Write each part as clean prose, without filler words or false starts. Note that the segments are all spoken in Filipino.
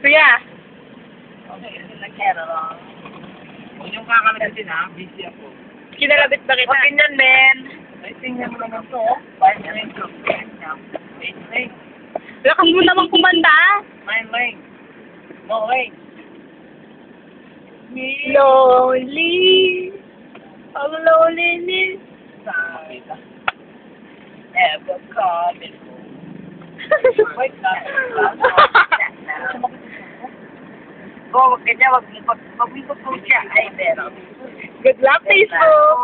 Kuya, Huwag yung kakalasin ha, busy ako. kinalabit ba kita? Okay yan, men. Ay, tingnan mo naman to. Fine lane to. Wait, lane. Lakas mo naman kumanta. Fine lane. No lane. Lonely. Ang loneliness. Ever coming home. Wait lang. Oh, wag kanya, wag po siya. Ay, pero. Good luck, Facebook.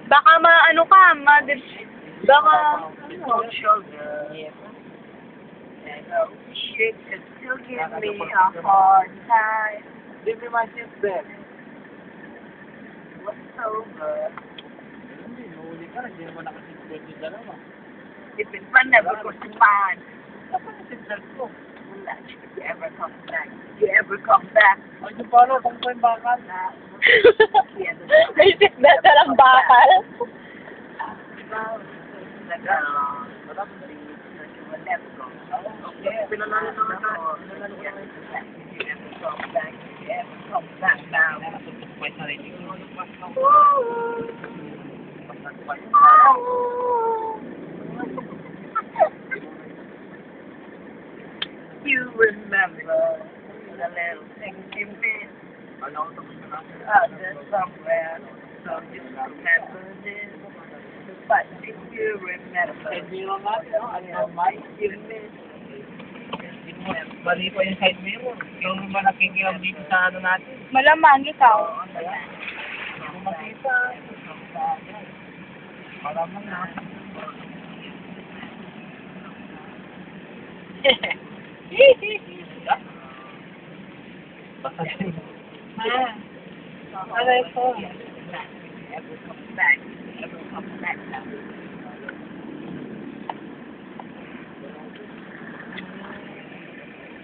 Baka maano ka, baka... Social girl. She could still give me a hard time. Give me my sister. What's over? Hindi, nahuli ka. Hindi naman nakasister yung dalawa. If it's fun, never goes to man. Saan yung sister ko? Wala. You ever come back? You ever come back? Ay, yung palo, kung ko yung bakal. May signal ka ng bakal. Pinanalo naman ka. You remember the little things you did. There's somewhere, so you remember this. But if you remember, you miss. Mali pa yung side mirror. Yung ba nakikilang dito sa ano natin? Malamang ikaw. Kung makita. Malamang na. Basta din. Ano ito? Ever come back. Ever come back now.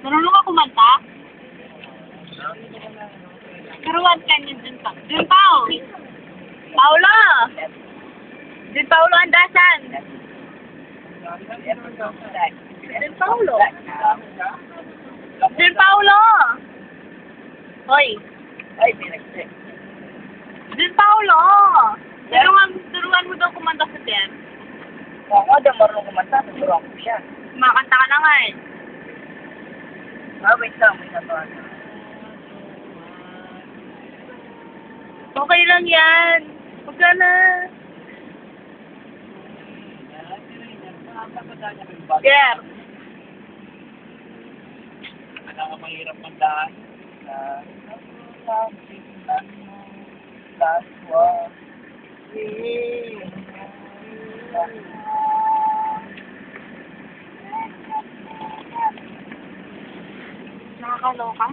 Marunong ka kumanta? Turuan ka niyo dun pa. Dun pa, oh. Paulo! Dun Paulo Andasan. Ever come back. Dun Paulo. Dun Paulo! Hoy. Ay, pinag-check. Dun Paulo! Turuan mo daw kumanta sa tiyan. Kung ako daw marunong kumanta, turuan ko siya. Makanta ka na nga eh. Wait lang, may nabasa. Okay lang yan. Huwag ka na. Ger. Ano ang mahirap mandaan? Last one. Nakakaloka?